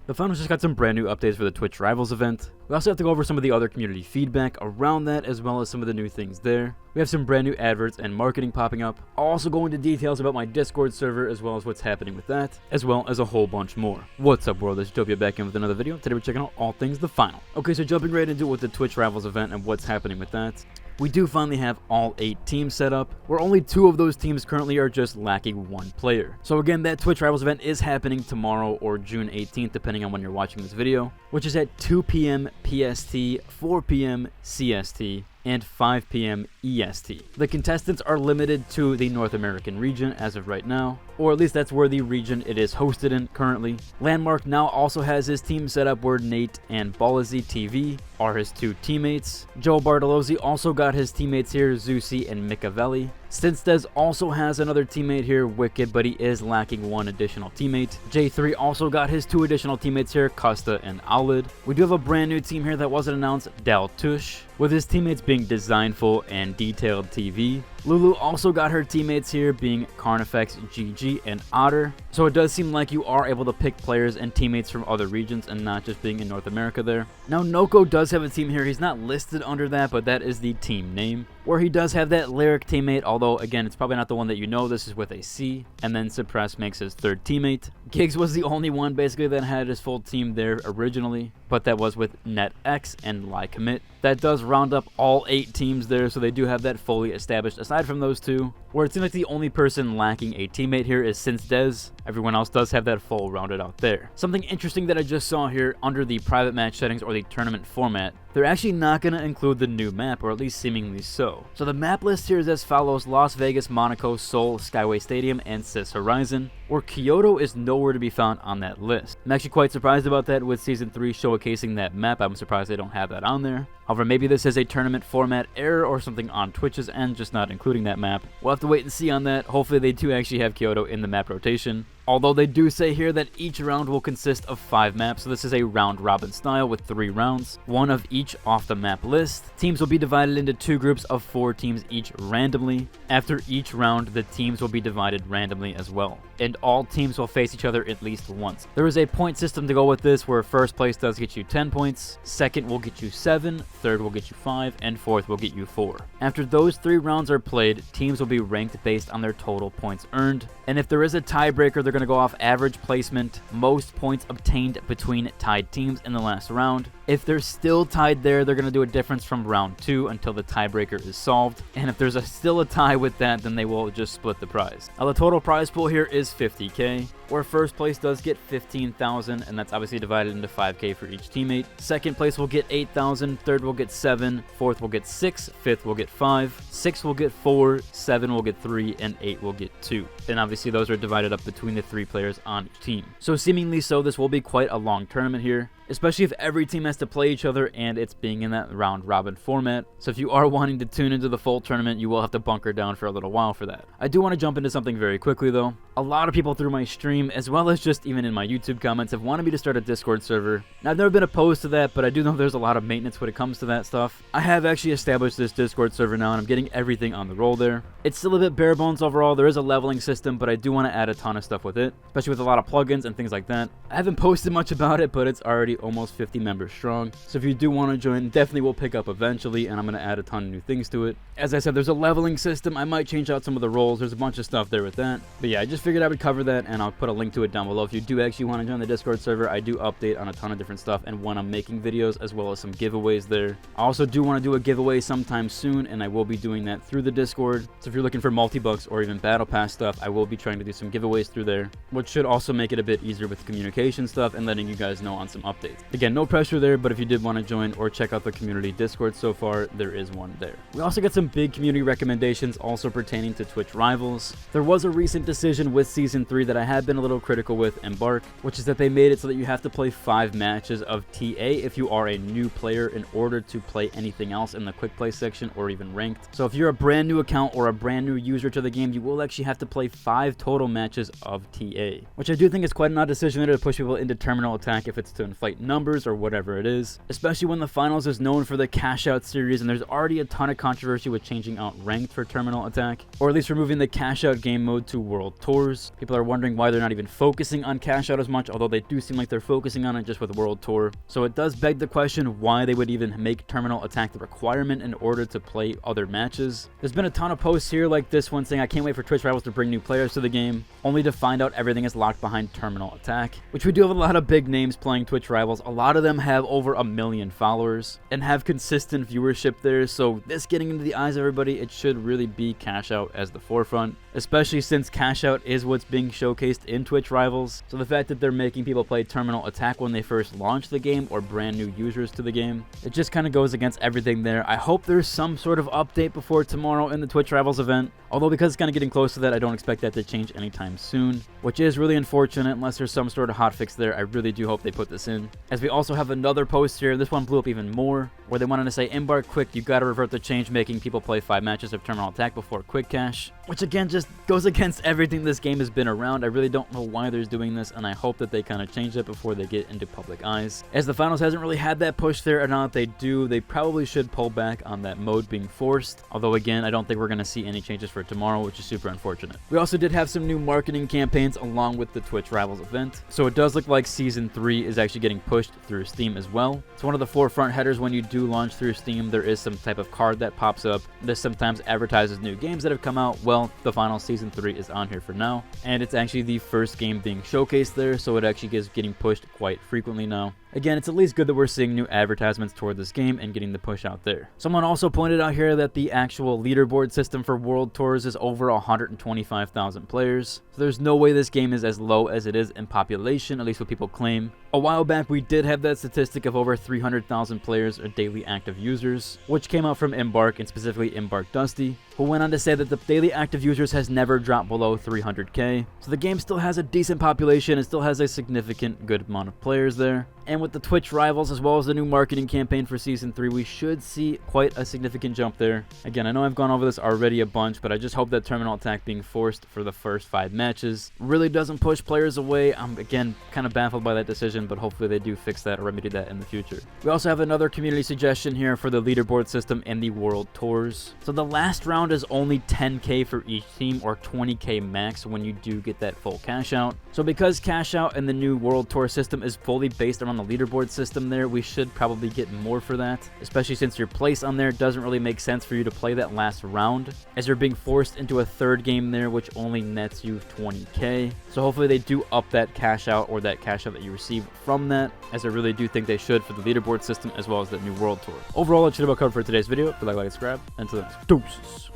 The finals just got some brand new updates for the Twitch Rivals event. We also have to go over some of the other community feedback around that, as well as some of the new things there. We have some brand new adverts and marketing popping up. I'll also go into details about my Discord server, as well as what's happening with that, as well as a whole bunch more. What's up, world? It's Utopia back in with another video. Today we're checking out all things the final. Okay, so jumping right into it with the Twitch Rivals event and what's happening with that. We do finally have all 8 teams set up, where only 2 of those teams currently are just lacking 1 player. So again, that Twitch Rivals event is happening tomorrow or June 18th, depending on when you're watching this video, which is at 2 p.m. PST, 4 p.m. CST, and 5 p.m. EST. The contestants are limited to the North American region as of right now, or at least that's where the region it is hosted in currently. Landmark now also has his team set up where Nate and Ballazzy TV are his 2 teammates. Joe Bartolozzi also got his teammates here, Zusi and Micavelli. Sinstez also has another teammate here, Wicked, but he is lacking 1 additional teammate. J3 also got his 2 additional teammates here, Costa and Aulid. We do have a brand new team here that wasn't announced, Daltush, with his teammates being Designful and Detailed TV. Lulu also got her teammates here being Carnifex, GG, and Otter. So it does seem like you are able to pick players and teammates from other regions and not just being in North America there. Now Noko does have a team here. He's not listed under that, but that is the team name, where he does have that Lyric teammate, although again it's probably not the one that you know. This is with a C, and then Suppress makes his 3rd teammate. Giggs was the only one basically that had his full team there originally, but that was with NetX and Lycommit. That does round up all 8 teams there, so they do have that fully established aside from those 2, where it seems like the only person lacking a teammate here is Sinstez. Everyone else does have that full rounded out there. Something interesting that I just saw here under the private match settings or the tournament format, they're actually not going to include the new map, or at least seemingly so. So the map list here is as follows: Las Vegas, Monaco, Seoul, Skyway Stadium, and Sis Horizon, where Kyoto is nowhere to be found on that list. I'm actually quite surprised about that with Season 3 showcasing that map. I'm surprised they don't have that on there. However, maybe this is a tournament format error or something on Twitch's end, just not including that map. We'll have to wait and see on that. Hopefully they do actually have Kyoto in the map rotation. Although they do say here that each round will consist of 5 maps, so this is a round-robin style with 3 rounds, 1 of each off the map list. Teams will be divided into 2 groups of 4 teams each randomly. After each round, the teams will be divided randomly as well, and all teams will face each other at least once. There is a point system to go with this, where 1st place does get you 10 points, 2nd will get you 7, 3rd will get you 5, and 4th will get you 4. After those 3 rounds are played, teams will be ranked based on their total points earned, and if there is a tiebreaker, they're going to go off average placement, most points obtained between tied teams in the last round. If they're still tied there, they're going to do a difference from round 2 until the tiebreaker is solved, and if there's still a tie with that, then they will just split the prize. Now the total prize pool here is 50k, where 1st place does get 15,000, and that's obviously divided into 5k for each teammate. 2nd place will get 8,000, 3rd will get 7, 4th will get 6, 5th will get 5, 6 will get 4, 7 will get 3, and 8 will get 2. And obviously those are divided up between the 3 players on each team. So seemingly so, this will be quite a long tournament here, especially if every team has to play each other and it's being in that round-robin format. So if you are wanting to tune into the full tournament, you will have to bunker down for a little while for that. I do want to jump into something very quickly though. A lot of people through my stream, as well as just even in my YouTube comments, have wanted me to start a Discord server. Now, I've never been opposed to that, but I do know there's a lot of maintenance when it comes to that stuff. I have actually established this Discord server now, and I'm getting everything on the roll there. It's still a bit bare bones overall. There is a leveling system, but I do want to add a ton of stuff with it, especially with a lot of plugins and things like that. I haven't posted much about it, but it's already almost 50 members strong. So if you do want to join, definitely will pick up eventually, and I'm going to add a ton of new things to it. As I said, there's a leveling system. I might change out some of the roles. There's a bunch of stuff there with that. But yeah, I just figured I would cover that, and I'll put a link to it down below. If you do actually want to join the Discord server, I do update on a ton of different stuff, and when I'm making videos, as well as some giveaways there. I also do want to do a giveaway sometime soon, and I will be doing that through the Discord. So if you're looking for multi-bucks or even battle pass stuff, I will be trying to do some giveaways through there, which should also make it a bit easier with communication stuff and letting you guys know on some updates. Again, no pressure there, but if you did want to join or check out the community Discord so far, there is one there. We also got some big community recommendations also pertaining to Twitch Rivals. There was a recent decision with Season 3 that I have been a little critical with Embark, which is that they made it so that you have to play 5 matches of TA if you are a new player in order to play anything else in the quick play section or even ranked. So if you're a brand new account or a brand new user to the game, you will actually have to play 5 total matches of TA, which I do think is quite an odd decision there to push people into terminal attack if it's to inflate fight numbers or whatever it is, especially when the finals is known for the cash out series and there's already a ton of controversy with changing out ranked for Terminal Attack, or at least removing the cash out game mode to World Tours. People are wondering why they're not even focusing on cash out as much, although they do seem like they're focusing on it just with World Tour. So it does beg the question why they would even make Terminal Attack the requirement in order to play other matches. There's been a ton of posts here like this one saying I can't wait for Twitch Rivals to bring new players to the game, only to find out everything is locked behind Terminal Attack, which we do have a lot of big names playing Twitch Rivals. A lot of them have over 1 million followers and have consistent viewership there, so this getting into the eyes of everybody, it should really be cash out as the forefront, especially since cash out is what's being showcased in Twitch Rivals. So the fact that they're making people play Terminal Attack when they first launch the game or brand new users to the game, it just kind of goes against everything there. I hope there's some sort of update before tomorrow in the Twitch Rivals event, although because it's kind of getting close to that, I don't expect that to change anytime soon, which is really unfortunate unless there's some sort of hotfix there. I really do hope they put this in. As we also have another post here, this one blew up even more, where they wanted to say, embark quick, you gotta revert the change making people play 5 matches of Terminal Attack before quick cash, which again just goes against everything this game has been around. I really don't know why they're doing this, and I hope that they kind of change it before they get into public eyes, as the finals hasn't really had that push there, and now that they do, they probably should pull back on that mode being forced, although again, I don't think we're going to see any changes for tomorrow, which is super unfortunate. We also did have some new marketing campaigns along with the Twitch Rivals event, so it does look like Season 3 is actually getting pushed through Steam as well. It's one of the forefront headers when you do launch through Steam. There is some type of card that pops up. This sometimes advertises new games that have come out. Well, the final Season 3 is on here for now, and it's actually the first game being showcased there, so it actually is getting pushed quite frequently now. Again, it's at least good that we're seeing new advertisements toward this game and getting the push out there. Someone also pointed out here that the actual leaderboard system for World Tours is over 125,000 players, so there's no way this game is as low as it is in population, at least what people claim. A while back, we did have that statistic of over 300,000 players or daily active users, which came out from Embark, and specifically Embark Dusty, who went on to say that the daily active users has never dropped below 300k. So the game still has a decent population and still has a significant good amount of players there. And with the Twitch Rivals as well as the new marketing campaign for Season 3, we should see quite a significant jump there. Again, I know I've gone over this already a bunch, but I just hope that Terminal Attack being forced for the first 5 matches really doesn't push players away. I'm, again, kind of baffled by that decision, but hopefully they do fix that or remedy that in the future. We also have another community suggestion here for the leaderboard system in the World Tours. So the last round is only 10k for each team, or 20k max when you do get that full cash out. So because cash out in the new World Tour system is fully based around the leaderboard system there, we should probably get more for that, especially since your place on there doesn't really make sense for you to play that last round, as you're being forced into a third game there, which only nets you 20k. So hopefully they do up that cash out, or that cash out that you receive from that, as I really do think they should for the leaderboard system as well as the new World Tour. Overall, that should about cover for today's video. If you like, subscribe, and until the next deuces.